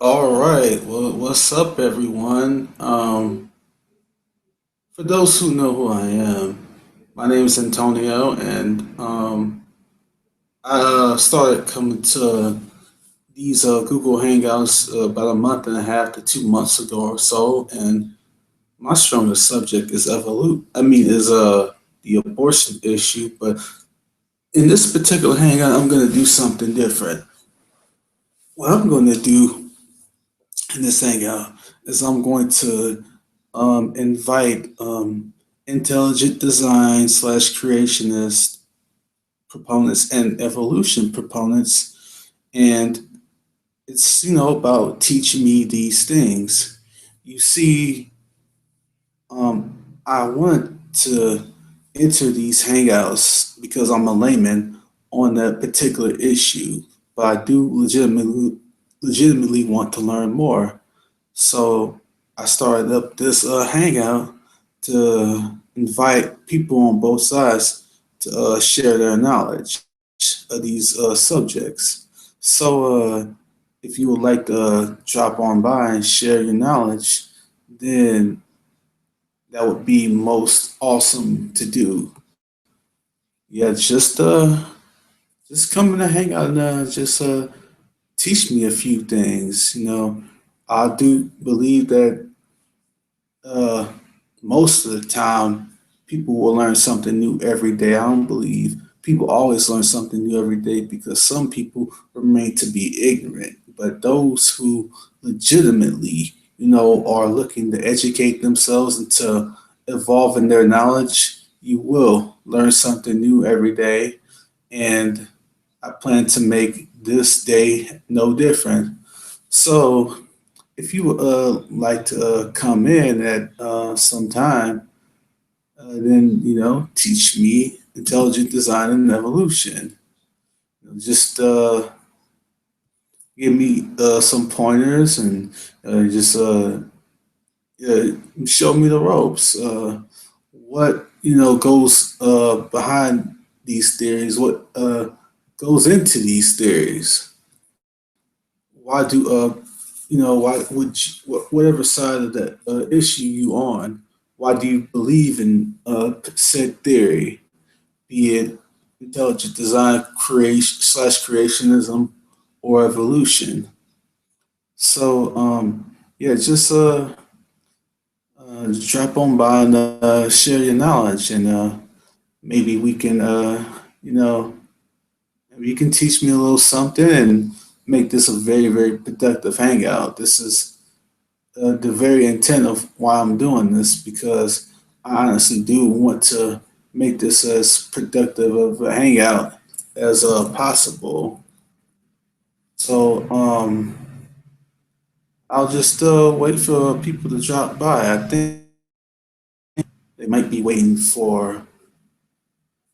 All right. Well, what's up, everyone? For those who know who I am, my name is Antonio, and I started coming to these Google Hangouts about a month and a half to 2 months ago or so, and my strongest subject is the abortion issue. But in this particular hangout, I'm going to do something different. What I'm going to do in this hangout is I'm going to invite intelligent design slash creationist proponents and evolution proponents, and it's about teaching me these things. You see, I want to enter these hangouts because I'm a layman on that particular issue, but I do legitimately want to learn more. So I started up this hangout to invite people on both sides to share their knowledge of these subjects. So if you would like to drop on by and share your knowledge, then that would be most awesome to do. Yeah, just come and hang out and just teach me a few things. I do believe that uh, most of the time, people will learn something new every day. I don't believe people always learn something new every day because some people remain to be ignorant. But those who legitimately, are looking to educate themselves and to evolve in their knowledge, you will learn something new every day. And I plan to make this day no different. So if you like to come in at some time, then teach me intelligent design and evolution. Just give me some pointers and just show me the ropes. What goes behind these theories? What goes into these theories? Why do why would whatever side of that issue you on, why do you believe in said theory, be it intelligent design creation slash creationism or evolution? So yeah, just drop on by and share your knowledge, and maybe we can you know maybe you can teach me a little something and make this a very, very productive hangout. This is the very intent of why I'm doing this because I honestly do want to make this as productive of a hangout as possible. So I'll just wait for people to drop by. I think they might be waiting for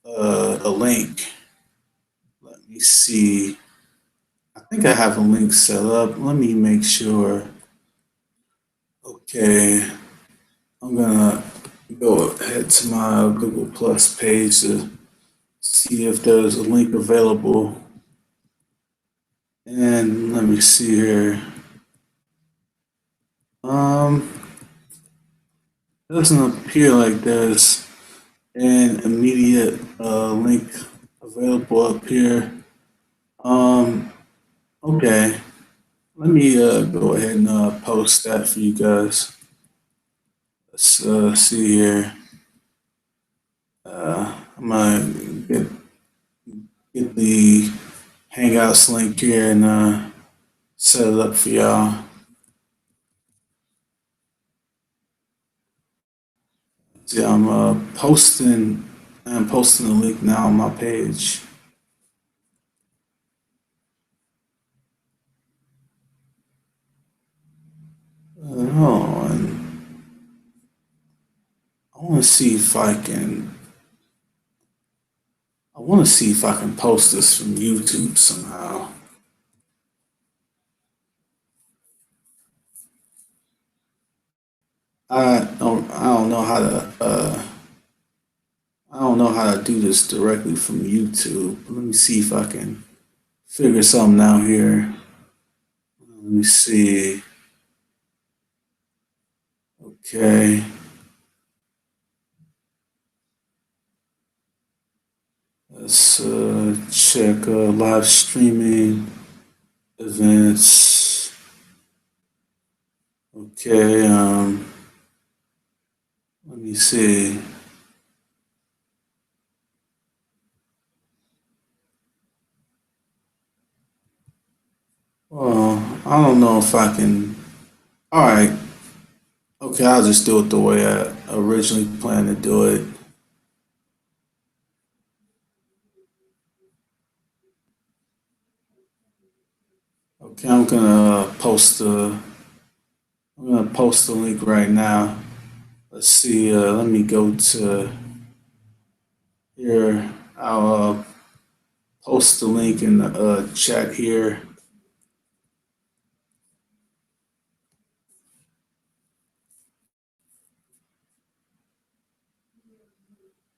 a link. Let me see. I think I have a link set up. Let me make sure. Okay, I'm gonna go ahead to my Google Plus page to see if there's a link available. And let me see here. Um, doesn't appear like there's an immediate link available up here. Um, okay, let me go ahead and post that for you guys. Let's see here. I'm gonna get the Hangouts link here and set it up for y'all. See, I'm posting the link now on my page. Hold on. I want to see if I can. I want to see if I can post this from YouTube somehow. I don't know how to. I don't know how to do this directly from YouTube. Let me see if I can figure something out here. Let me see. Okay, let's check live streaming events. Okay, let me see. Well, I don't know if I can. All right. Okay, I'll just do it the way I originally planned to do it. Okay, I'm gonna post the link right now. Let's see. Let me go to here. I'll post the link in the chat here.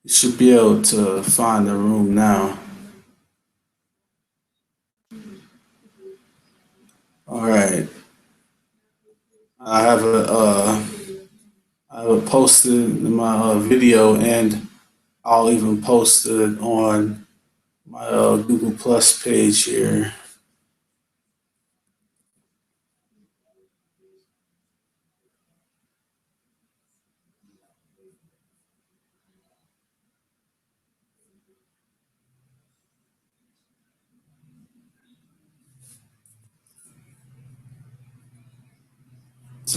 You should be able to find the room now. All right. I have a I have posted my video, and I'll even post it on my Google Plus page here.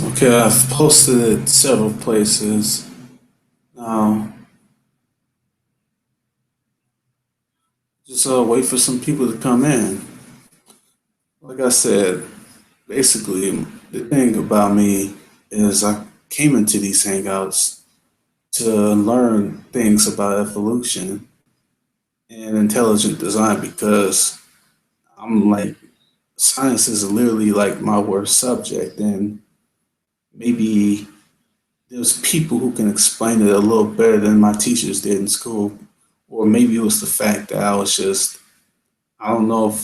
Okay, I've posted it several places. Now, just wait for some people to come in. Like I said, basically, the thing about me is I came into these hangouts to learn things about evolution and intelligent design because I'm like, science is literally like my worst subject. And maybe there's people who can explain it a little better than my teachers did in school. Or maybe it was the fact that I was just, I don't know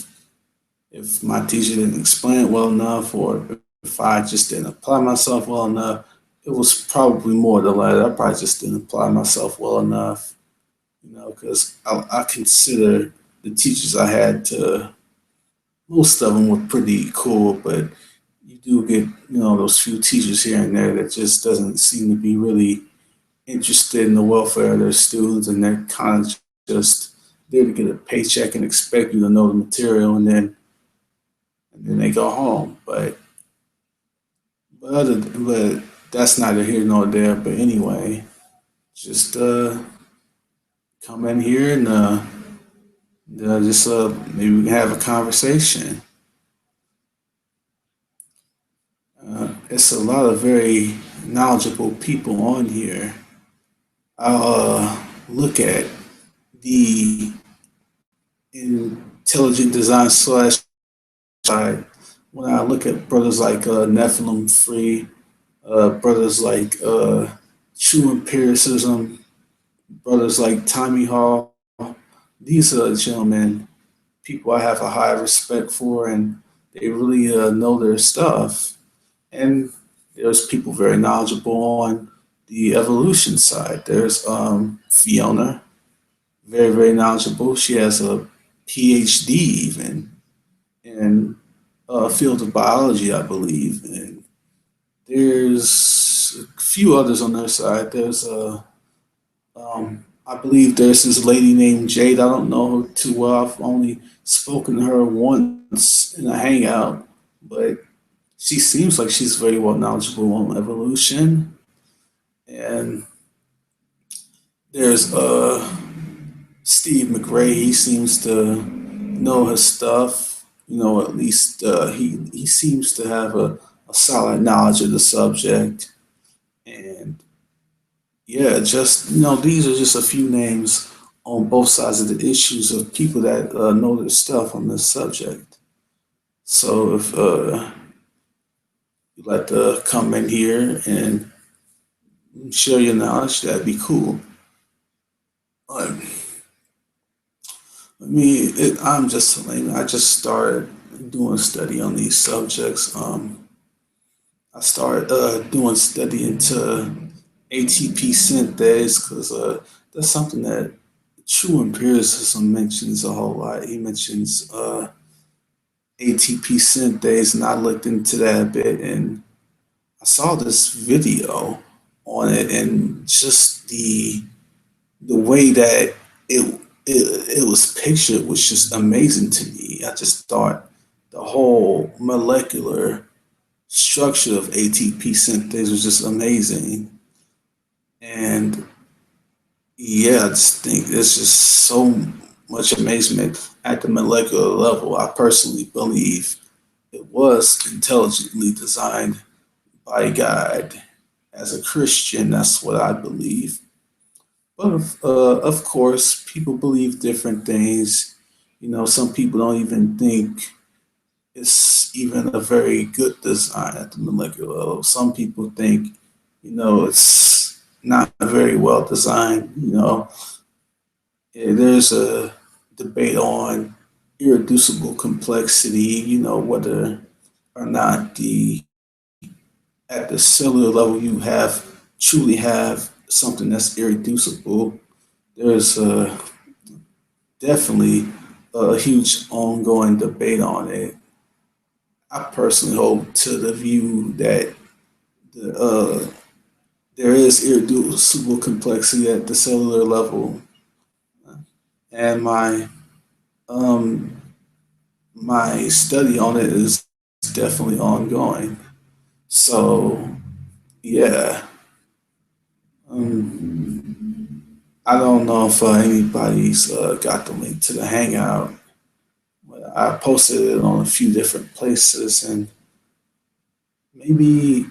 if my teacher didn't explain it well enough or if I just didn't apply myself well enough. It was probably more the latter. I probably just didn't apply myself well enough, because I consider the teachers I had to, most of them were pretty cool, but you do get, those few teachers here and there that just doesn't seem to be really interested in the welfare of their students, and they're kind of just there to get a paycheck and expect you to know the material, and then they go home. But that's neither here nor there. But anyway, just come in here and just maybe we can have a conversation. It's a lot of very knowledgeable people on here. I'll look at the intelligent design slash side when I look at brothers like Nephilim Free, brothers like True Empiricism, brothers like Tommy Hall. These are gentlemen, people I have a high respect for, and they really know their stuff. And there's people very knowledgeable on the evolution side. There's Fiona, very, very knowledgeable. She has a PhD even in field of biology, I believe. And there's a few others on their side. I believe there's this lady named Jade. I don't know her too well. I've only spoken to her once in a hangout, but she seems like she's very well knowledgeable on evolution. And there's Steve McRae. He seems to know his stuff. At least he seems to have a solid knowledge of the subject. And yeah, just these are just a few names on both sides of the issues of people that know their stuff on this subject. So if you'd like to come in here and share your knowledge, that'd be cool. But I'm just a layman. I just started. doing study on these subjects, I started doing study into ATP synthase because that's something that true empiricism mentions a whole lot. He mentions ATP synthase, and I looked into that a bit, and I saw this video on it, and just the way that it was pictured was just amazing to me. I just thought the whole molecular structure of ATP synthase was just amazing. And yeah, I just think there's just so much amazement at the molecular level. I personally believe it was intelligently designed by God. As a Christian, that's what I believe. But of course, people believe different things. You know, some people don't even think it's even a very good design at the molecular level. Some people think, it's not very well designed. There's a debate on irreducible complexity, whether or not the at the cellular level you truly have something that's irreducible. There's definitely a huge ongoing debate on it. I personally hold to the view that there is irreducible complexity at the cellular level, and um, my study on it is definitely ongoing. So yeah, I don't know if anybody's got the link to the Hangout. But I posted it on a few different places, and maybe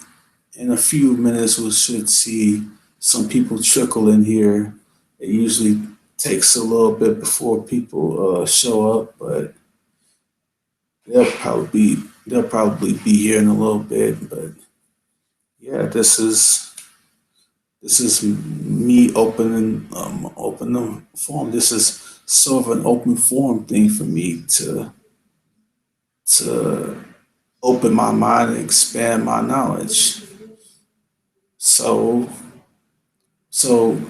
in a few minutes we should see some people trickle in here. It usually takes a little bit before people show up, but they'll probably be here in a little bit. But yeah, this is me opening forum. This is sort of an open forum thing for me to open my mind and expand my knowledge. So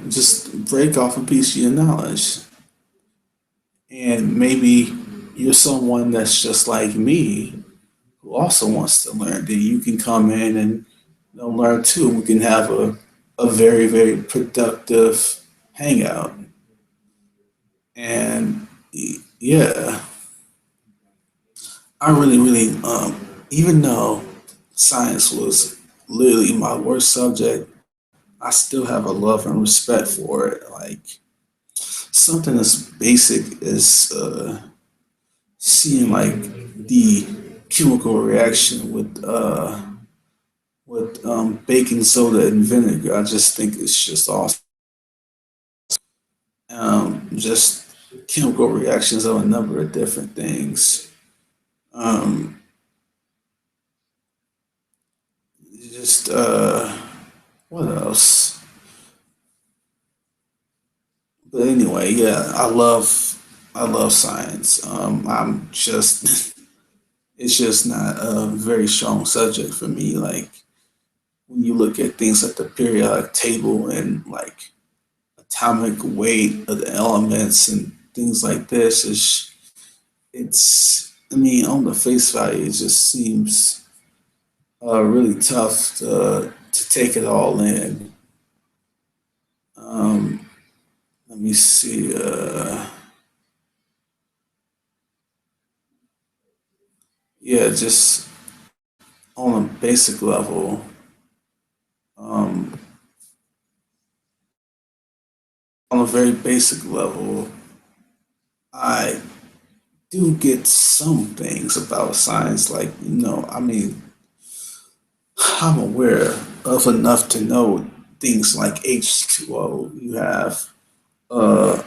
just break off a piece of your knowledge. And maybe you're someone that's just like me who also wants to learn. Then you can come in and learn too. We can have a very, very productive hangout. And yeah, I really, really, even though science was literally my worst subject, I still have a love and respect for it. Like something as basic as seeing like the chemical reaction with baking soda and vinegar. I just think it's just awesome. Just chemical reactions of a number of different things. Um, just what else? But anyway, yeah, I love science. I'm just it's just not a very strong subject for me. Like when you look at things like the periodic table and like atomic weight of the elements and things like this, it's I mean, on the face value, it just seems really tough to take it all in. Um, Let me see. Yeah, just on a basic level, um, on a very basic level, I do get some things about science. Like, I mean, I'm aware of enough to know things like H2O. You have, uh,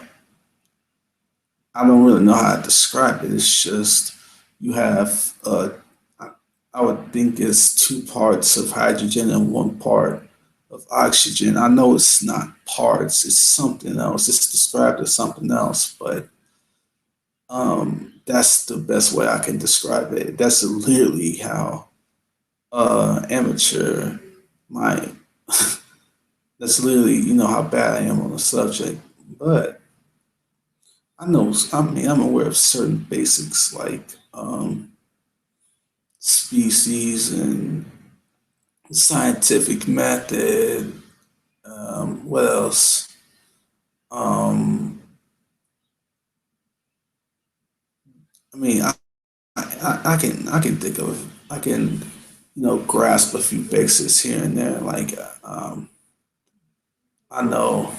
I don't really know how to describe it. It's just you have, I I would think it's two parts of hydrogen and one part of oxygen. I know it's not parts, it's something else. It's described as something else, but that's the best way I can describe it. That's literally how amateur my that's literally how bad I am on the subject. But I'm aware of certain basics like species and scientific method. What else? Um, I mean, I can think of I can grasp a few basics here and there. Like I know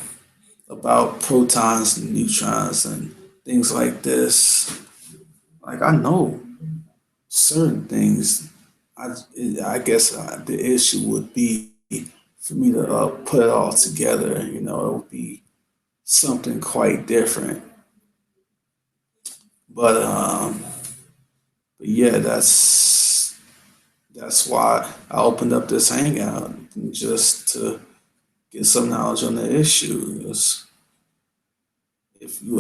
about protons and neutrons and things like this. Like I know certain things. I I guess the issue would be for me to put it all together. It would be something quite different. But yeah, that's why I opened up this hangout just to get some knowledge on the issue. If you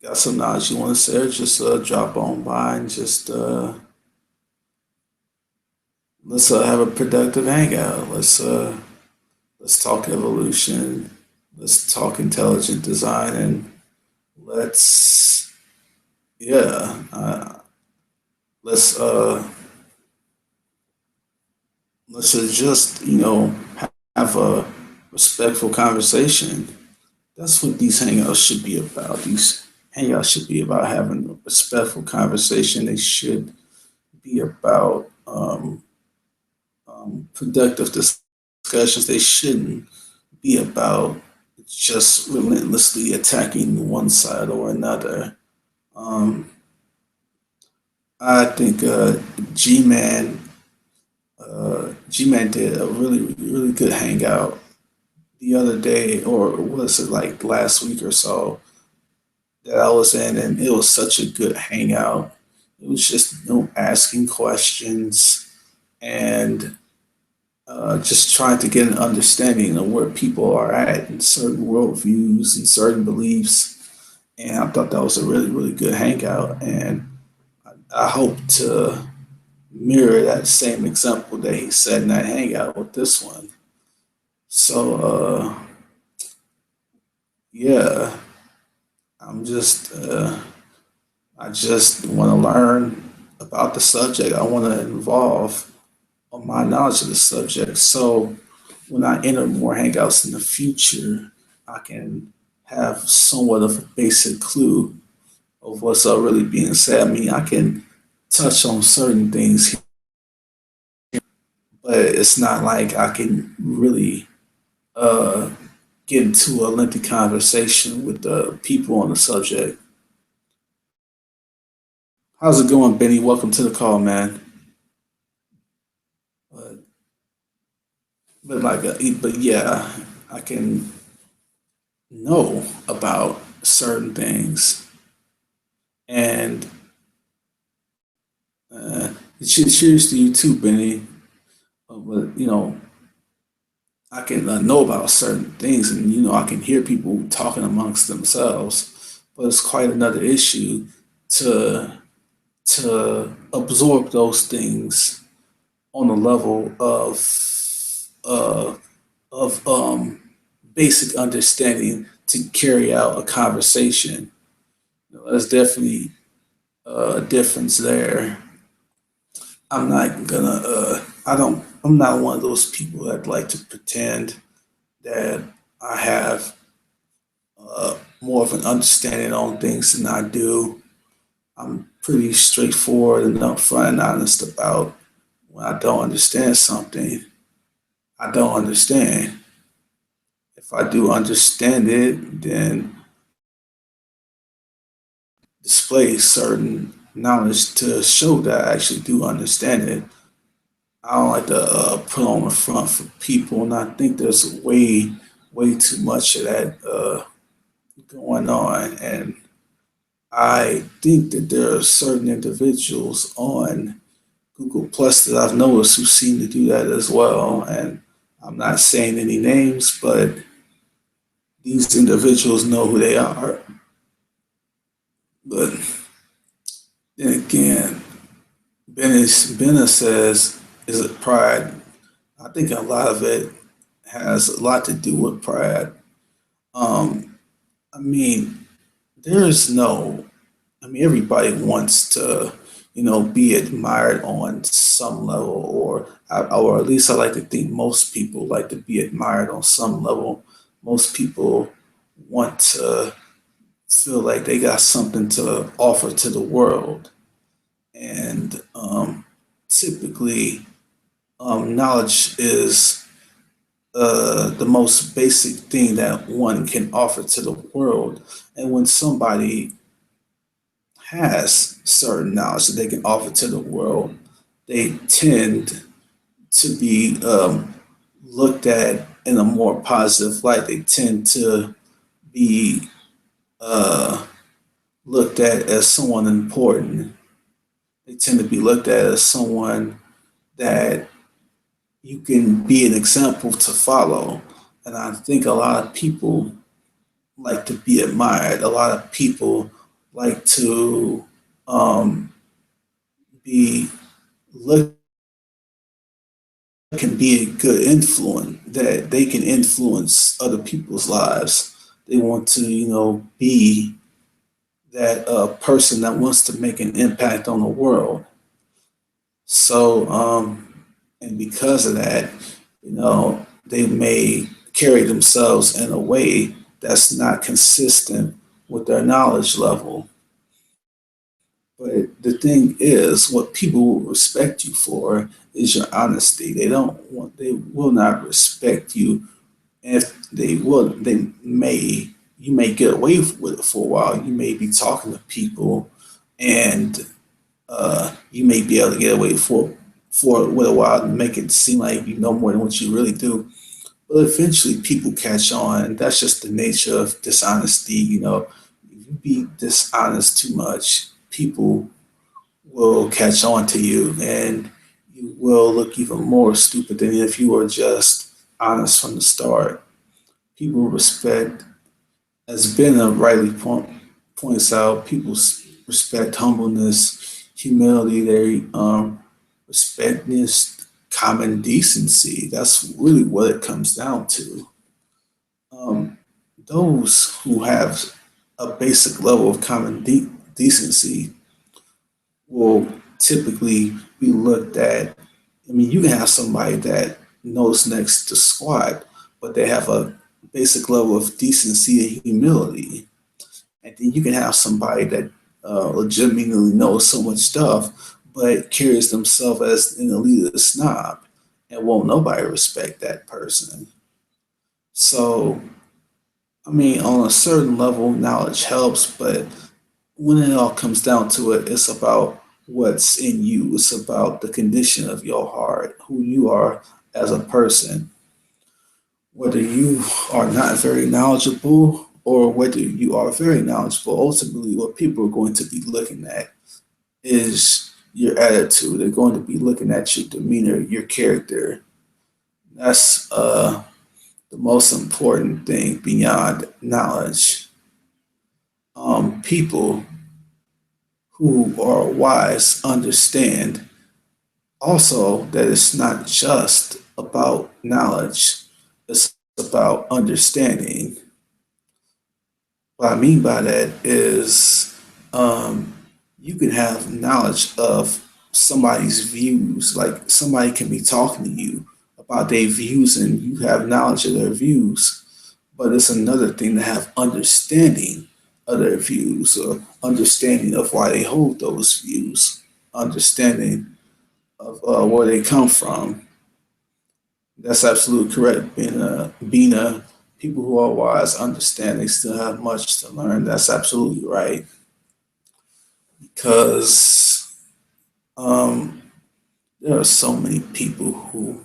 got some knowledge you want to share, just drop on by and just let's have a productive hangout. Let's talk evolution. Let's talk intelligent design, and let's yeah, let's let's just have a respectful conversation. That's what these hangouts should be about. These hangouts should be about having a respectful conversation. They should be about productive discussions. They shouldn't be about just relentlessly attacking one side or another. Um, I think G Man did a really good hangout the other day, or was it like last week or so that I was in, and it was such a good hangout. It was just asking questions and just trying to get an understanding of where people are at in certain worldviews and certain beliefs. And I thought that was a really good hangout, and I hope to mirror that same example that he said in that hangout with this one. So yeah, I'm just I just want to learn about the subject. I want to involve on my knowledge of the subject. So when I enter more hangouts in the future, I can have somewhat of a basic clue of what's really being said. I mean, I can touch on certain things, but it's not like I can really uh, get into a lengthy conversation with the people on the subject. How's it going, Benny? Welcome to the call, man. But, but yeah, I can know about certain things, and cheers to you too, Benny. But I can know about certain things, and I can hear people talking amongst themselves. But it's quite another issue to absorb those things on a level uh, of basic understanding to carry out a conversation. There's definitely a difference there. I'm not gonna. I don't. I'm not one of those people that like to pretend that I have more of an understanding on things than I do. I'm pretty straightforward and upfront and honest about when I don't understand something. I don't understand. If I do understand it, then display certain knowledge to show that I actually do understand it. I don't like to put on the front for people, and I think there's way too much of that going on. And I think that there are certain individuals on Google Plus that I've noticed who seem to do that as well. And I'm not saying any names, but these individuals know who they are. But as Benna says, is it pride? I think a lot of it has a lot to do with pride. Um, I mean, there is no, I mean, everybody wants to, be admired on some level, or at least I like to think most people like to be admired on some level. Most people want to feel like they got something to offer to the world. And typically, knowledge is the most basic thing that one can offer to the world. And when somebody has certain knowledge that they can offer to the world, they tend to be looked at in a more positive light. They tend to be uh, looked at as someone important. They tend to be looked at as someone that you can be an example to follow. And I think a lot of people like to be admired. A lot of people like to um, be look can be a good influence, that they can influence other people's lives. They want to, be that person that wants to make an impact on the world. So, and because of that, they may carry themselves in a way that's not consistent with their knowledge level. But the thing is, what people will respect you for is your honesty. They will not respect you. If they will, you may get away with it for a while. You may be talking to people, and you may be able to get away for it with a while and make it seem like you know more than what you really do. But eventually, people catch on. That's just the nature of dishonesty. If you be dishonest too much, people will catch on to you, and you will look even more stupid than if you were just honest from the start. People respect, as Ben rightly points out, people respect humbleness, humility. They respect this common decency. That's really what it comes down to. Um, those who have a basic level of common decency will typically be looked at. I mean, you can have somebody that knows next to squat, but they have a basic level of decency and humility. And then you can have somebody that legitimately knows so much stuff, but carries themselves as an elitist snob, and won't nobody respect that person. So, I mean, on a certain level, knowledge helps, but when it all comes down to it, it's about what's in you. It's about the condition of your heart, who you are as a person, whether you are not very knowledgeable or whether you are very knowledgeable. Ultimately, what people are going to be looking at is your attitude. They're going to be looking at your demeanor, your character. That's the most important thing beyond knowledge. People who are wise understand also that it's not just about knowledge, it's about understanding. What I mean by that is um, you can have knowledge of somebody's views, like somebody can be talking to you about their views and you have knowledge of their views, but it's another thing to have understanding of their views, or understanding of why they hold those views, understanding of where they come from. That's absolutely correct. Being a people who are wise understand they still have much to learn. That's absolutely right. Because um, there are so many people who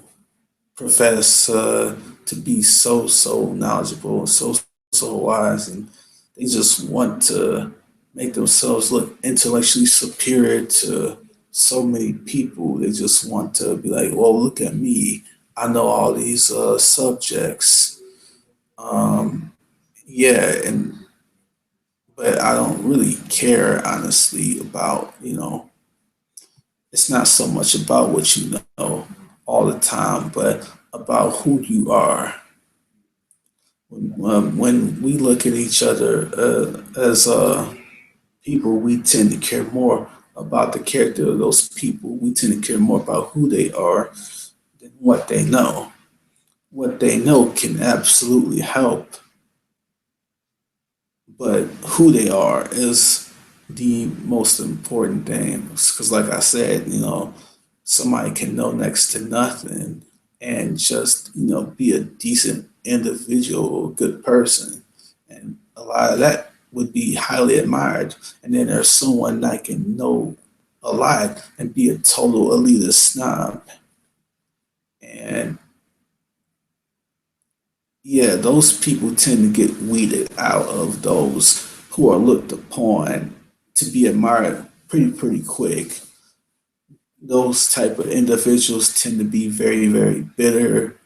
profess to be so knowledgeable, so wise, and they just want to make themselves look intellectually superior to so many people. They just want to be like, "Well, look at me. I know all these subjects." Um, yeah, and but I don't really care honestly about it's not so much about what you know all the time, but about who you are. When we look at each other as people, we tend to care more about the character of those people. We tend to care more about who they are than what they know. What they know can absolutely help, but who they are is the most important thing. Because, like I said, somebody can know next to nothing and just, be a decent individual, good person. And a lot of that would be highly admired. And then there's someone that can know a lot and be a total elitist snob. And yeah, those people tend to get weeded out of those who are looked upon to be admired pretty quick. Those type of individuals tend to be very bitter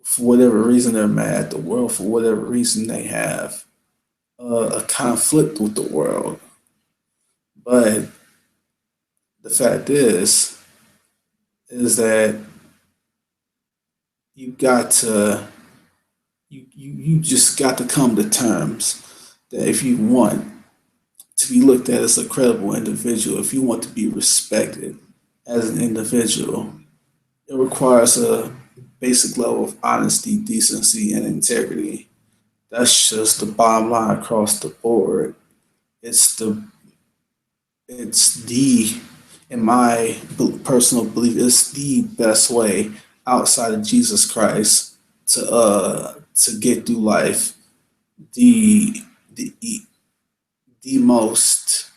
for whatever reason they're mad at the world, for whatever reason they have a conflict with the world. But the fact is that you got to you just got to come to terms that if you want to be looked at as a credible individual, if you want to be respected as an individual, it requires a basic level of honesty, decency, and integrity. That's just the bottom line across the board. It's the it's the in my personal belief, it's the best way outside of Jesus Christ to get through life. The the the most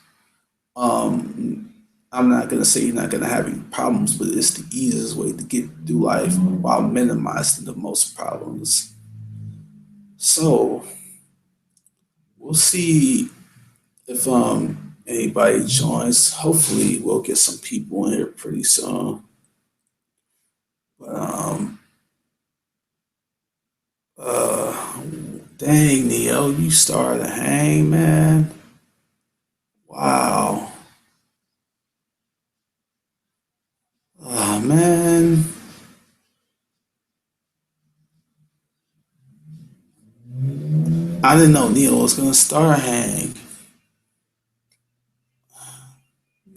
I'm not gonna say you're not gonna have any problems, but it's the easiest way to get through life while minimizing the most problems. So we'll see if anybody joins. Hopefully we'll get some people in here pretty soon. But uh dang Neo, you started to hang, man. Wow. Man. I didn't know Neo was gonna start hang.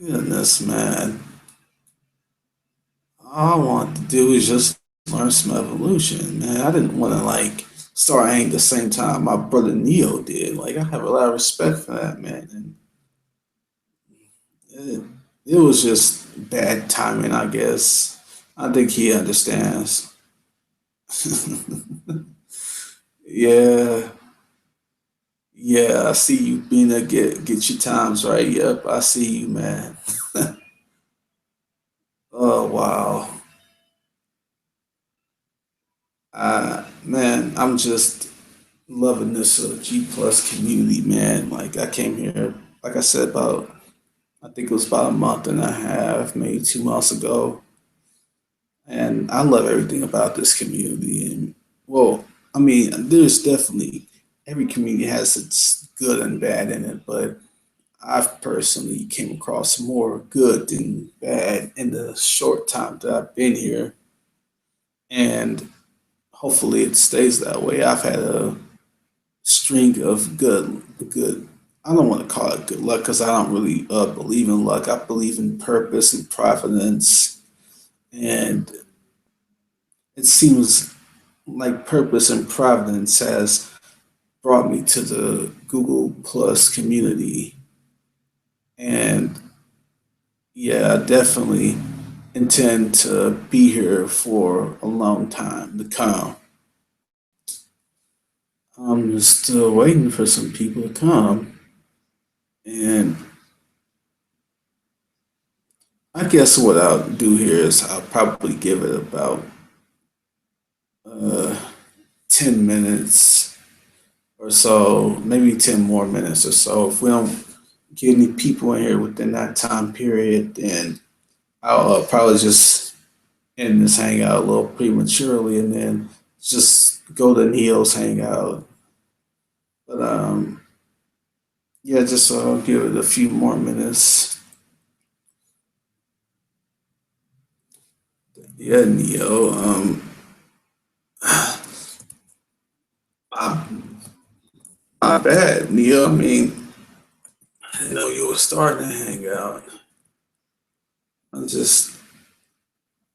Goodness, man. All I want to do is just learn some evolution, man. I didn't want to like start hanging the same time my brother Neo did. Like I have a lot of respect for that man, and it, it was just bad timing, I guess. I think he understands. Yeah, yeah. I see you being there. Get your times right. Yep, I see you, man. Oh wow. Man, I'm just loving this G plus community, man. Like I came here, like I said, about I think it was about a month and a half, maybe 2 months ago, and I love everything about this community. And well, I mean, there's definitely every community has its good and bad in it, but I've personally came across more good than bad in the short time that I've been here, and hopefully it stays that way. I've had a string of good. I don't want to call it good luck because I don't really believe in luck. I believe in purpose and providence, and it seems like purpose and providence has brought me to the Google Plus community, and yeah, I definitely intend to be here for a long time to come. I'm just still waiting for some people to come, and I guess what I'll do here is I'll probably give it about uh, 10 minutes or so, maybe 10 more minutes or so. If we don't get any people in here within that time period, then I'll probably just end this hangout a little prematurely and then just go to Neo's hangout. But yeah, just give it a few more minutes. Yeah, Neo. My, my bad, Neo. I mean, I didn't know you were starting to hang out. I'm just,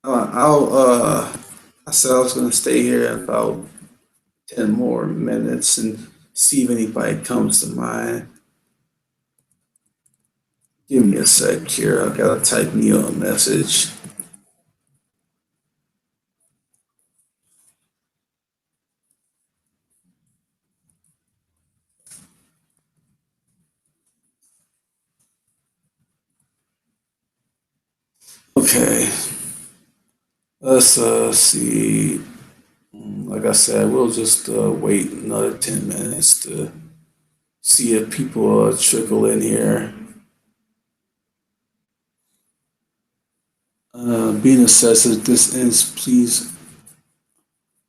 I said I was gonna stay here about 10 more minutes and see if anybody comes to mind. Give me a sec here. I gotta type Neo a message. Okay, let's see. Like I said, we'll just wait another 10 minutes to see if people trickle in here. Being assessed if this ends, please.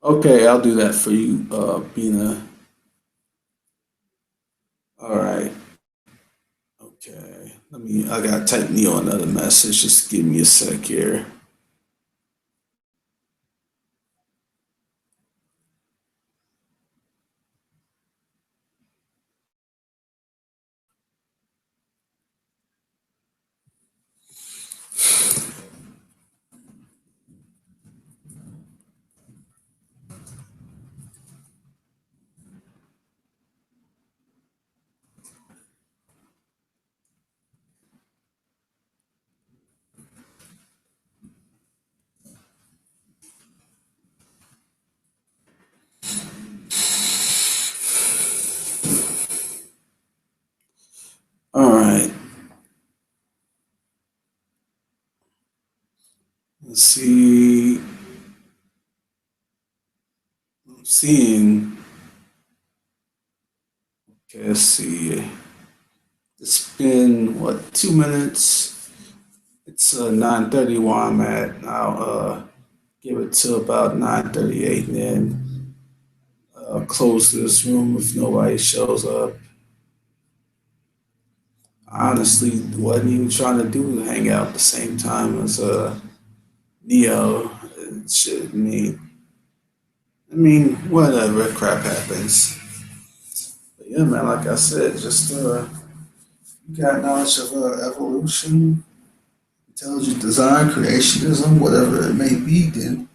Okay, I'll do that for you, Bina. All right. Okay. I gotta type Neo another message. Just give me a sec here. All right. Let's see. I'm seeing. Okay, let's see. It's been what 2 minutes? It's 9:30 where I'm at. I'll give it to about 9:38 and then close this room if nobody shows up. I honestly wasn't even trying to do hang out at the same time as Neo. Shit, I mean, whatever, crap happens. But yeah, man, like I said, just you got knowledge of evolution, intelligent design, creationism, whatever it may be, then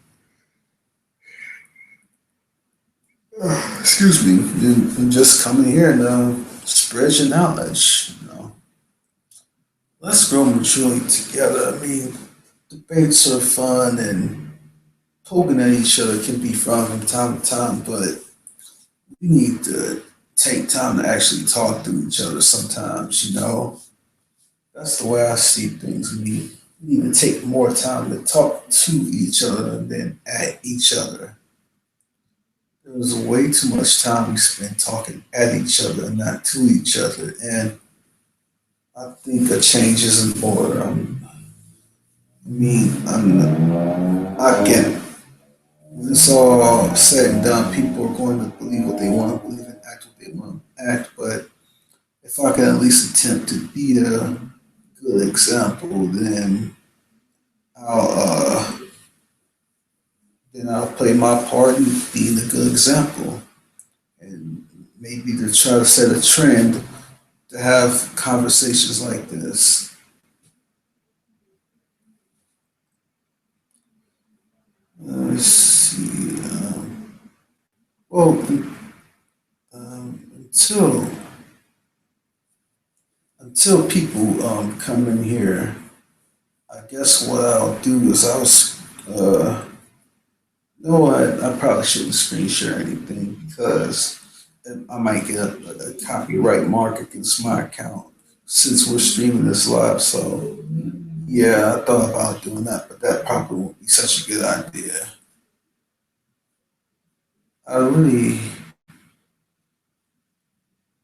excuse me, then just come in here and spread your knowledge. Let's grow maturely together. I mean, debates are fun and poking at each other can be fun from time to time, but we need to take time to actually talk to each other sometimes. That's the way I see things. We need to take more time to talk to each other than at each other. There's way too much time we spend talking at each other and not to each other. And I think a change is in order. I get it. When it's all said and done, people are going to believe what they want to believe and act what they want to act. But if I can at least attempt to be a good example, I'll uh, then I'll play my part in being a good example, and maybe to try to set a trend to have conversations like this. Let's see. Well, until people come in here, I guess what I'll do is you know what? I probably shouldn't screen share anything because I might get a copyright mark against my account since we're streaming this live. So yeah, I thought about doing that, but that probably won't be such a good idea. I really,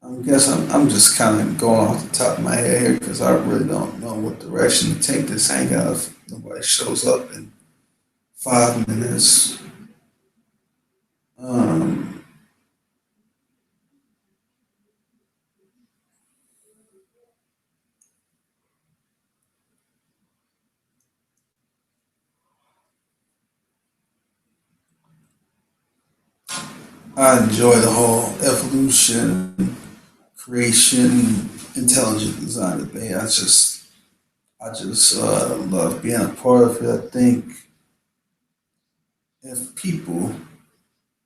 I guess I'm just kind of going off the top of my head here because I really don't know what direction to take this hangout if nobody shows up in 5 minutes. Um, I enjoy the whole evolution, creation, intelligent design debate. I just love being a part of it. I think if people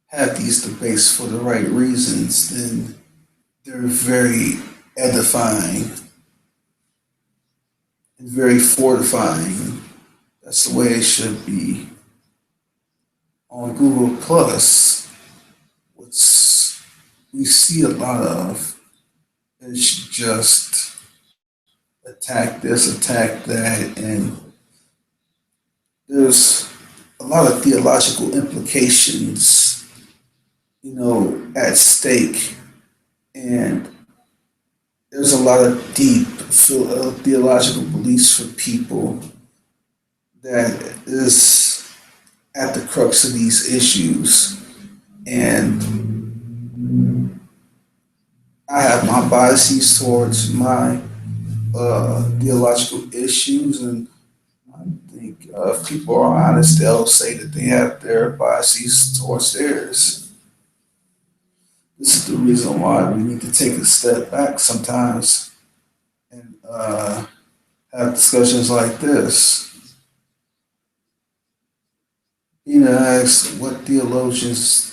have these debates for the right reasons, then they're very edifying and very fortifying. That's the way it should be. On Google Plus, what's we see a lot of is just attack this, attack that, and there's a lot of theological implications, at stake, and there's a lot of deep theological beliefs for people that is at the crux of these issues. And I have my biases towards my theological issues, and I think if people are honest, they'll say that they have their biases towards theirs. This is the reason why we need to take a step back sometimes and have discussions like this. Asked what theologians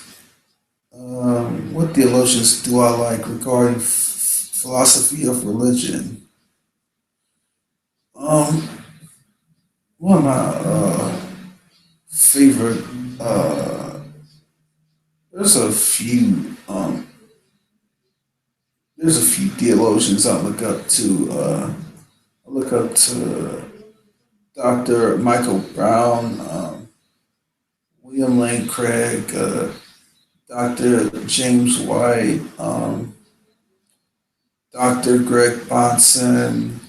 do I like regarding philosophy of religion? Um, One of my favorite, there's a few, there's a few theologians I look up to. I look up to Dr. Michael Brown, William Lane Craig, Dr. James White, Dr. Greg Bonson.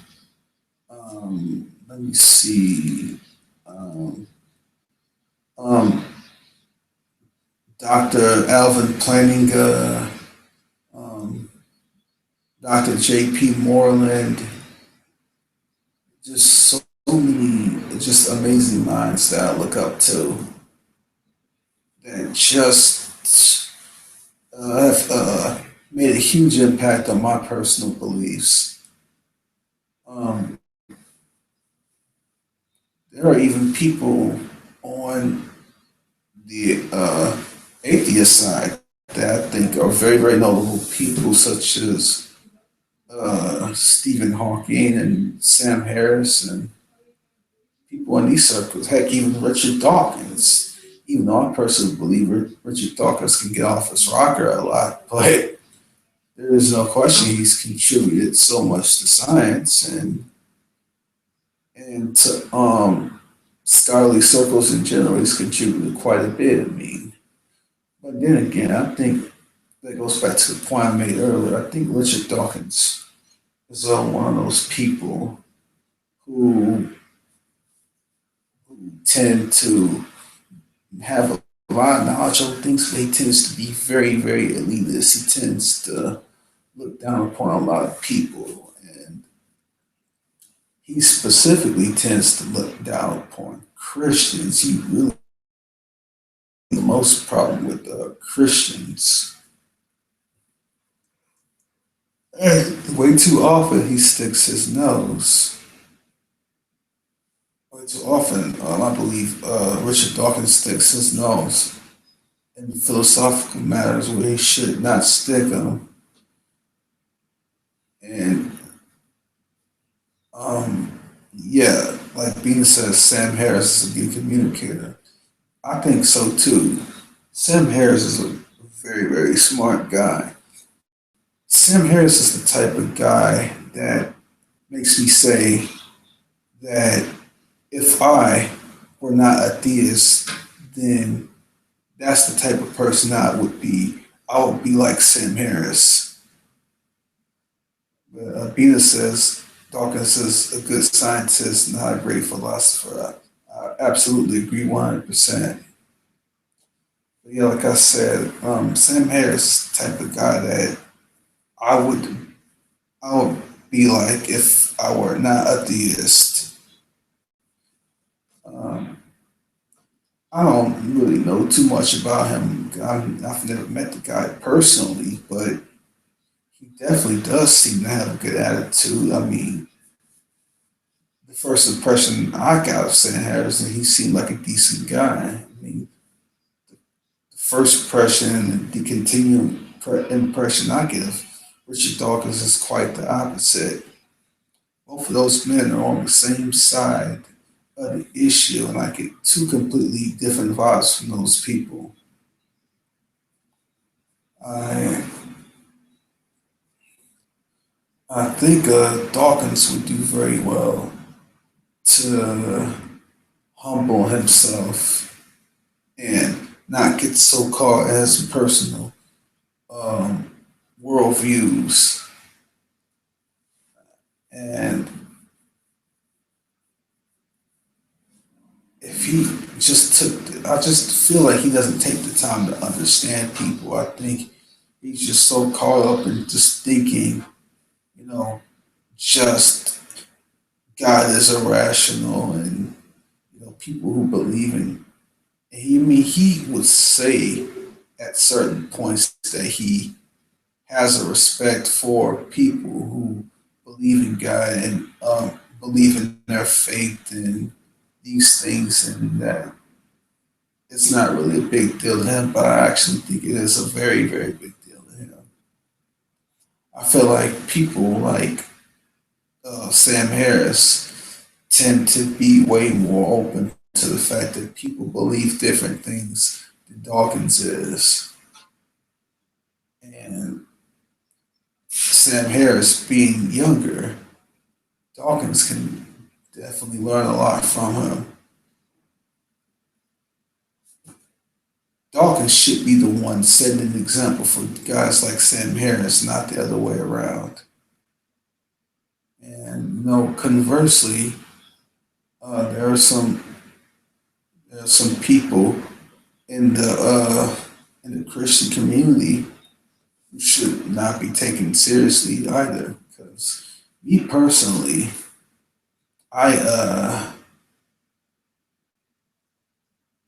Let me see. Um, um, Dr. Alvin Plantinga, um, Dr. J.P. Moreland, just so many just amazing minds that I look up to that just have made a huge impact on my personal beliefs. Um, there are even people on the atheist side that I think are very, very notable people, such as Stephen Hawking and Sam Harris and people in these circles. Heck, even Richard Dawkins. Even though I personally believe Richard Dawkins can get off his rocker a lot, but there is no question he's contributed so much to science and to scholarly circles in general. He's contributed quite a bit. I mean, but then again, I think that goes back to the point I made earlier. I think Richard Dawkins is one of those people who tend to have a lot of knowledge on things, but he tends to be very, very elitist. He tends to look down upon a lot of people, and he specifically tends to look down upon Christians. He really the most problem with Christians. And way too often he sticks his nose. Way too often, I believe Richard Dawkins sticks his nose in philosophical matters where he should not stick them. And yeah, like Bina says, Sam Harris is a good communicator. I think so too. Sam Harris is a very, very smart guy. Sam Harris is the type of guy that makes me say that if I were not a theist, then that's the type of person I would be. I would be like Sam Harris. But Bina says Dawkins is a good scientist, not a great philosopher. I absolutely agree 100%. But yeah, like I said, Sam Harris is the type of guy that I would I would be like if I were not a theist. Um, I don't really know too much about him. I've never met the guy personally, but he definitely does seem to have a good attitude. I mean, the first impression I got of Sam Harrison, he seemed like a decent guy. I mean, the first impression and the continuing impression I get of Richard Dawkins is quite the opposite. Both of those men are on the same side of the issue, and I get two completely different vibes from those people. I I think Dawkins would do very well to humble himself and not get so caught as personal um, worldviews. And if he just took, I just feel like he doesn't take the time to understand people. I think he's just so caught up in just thinking, you know, just God is irrational and, people who believe in, I mean, he would say at certain points that he has a respect for people who believe in God and believe in their faith and these things, and that it's not really a big deal to him, but I actually think it is a very, very big deal to him. I feel like people like Sam Harris tend to be way more open to the fact that people believe different things than Dawkins is. And Sam Harris being younger, Dawkins can definitely learn a lot from him. Dawkins should be the one setting an example for guys like Sam Harris, not the other way around. And conversely, uh, there are some there are some people in the Christian community who should not be taken seriously either. Because me personally, I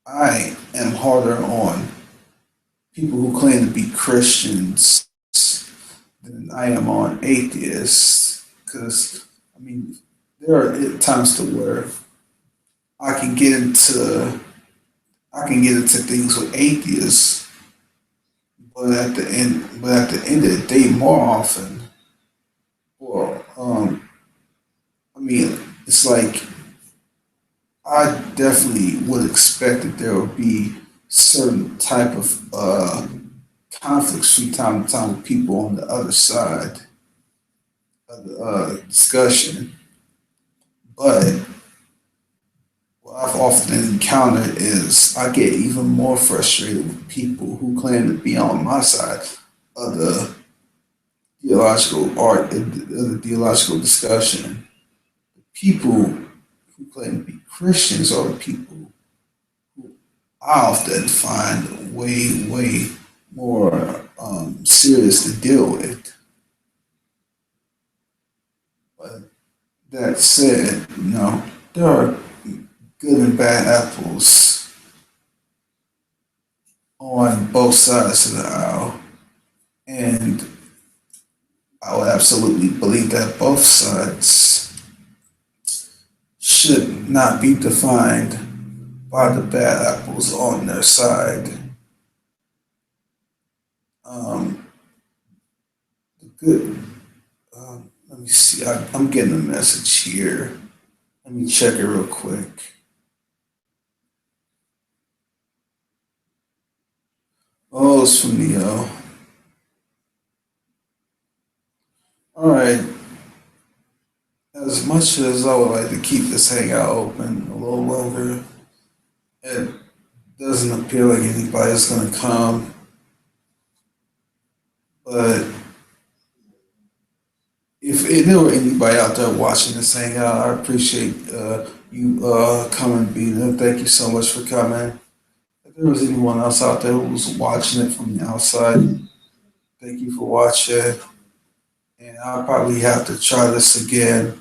I am harder on people who claim to be Christians than I am on atheists. Because I mean, there are times to where I can get into I can get into things with atheists, but at the end of the day, more often, well, I mean, it's like I definitely would expect that there would be certain type of conflicts from time to time with people on the other side of the discussion. But what I've often encountered is I get even more frustrated with people who claim to be on my side of the theological art, of the theological discussion. People who claim to be Christians are the people I often find way, way more serious to deal with. But that said, there are good and bad apples on both sides of the aisle. And I would absolutely believe that both sides should not be defined by the bad apples on their side. Um, the good, let me see, I'm getting a message here. Let me check it real quick. Oh, it's from Neo. All right. As much as I would like to keep this hangout open a little longer, it doesn't appear like anybody's going to come. But if there were anybody out there watching this hangout, I appreciate you coming, being there. Thank you so much for coming. If there was anyone else out there who was watching it from the outside, thank you for watching. And I'll probably have to try this again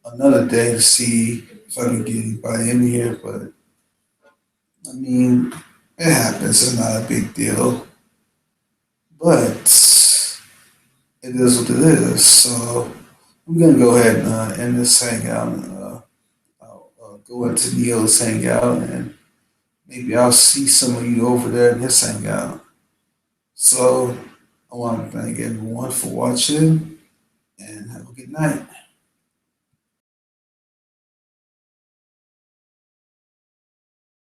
another day to see if I can get anybody in here. But I mean, it happens. It's not a big deal, but it is what it is. So I'm gonna go ahead and end this hangout. And, I'll go into Neo's hangout, and maybe I'll see some of you over there in his hangout. So I want to thank everyone for watching, and have a good night.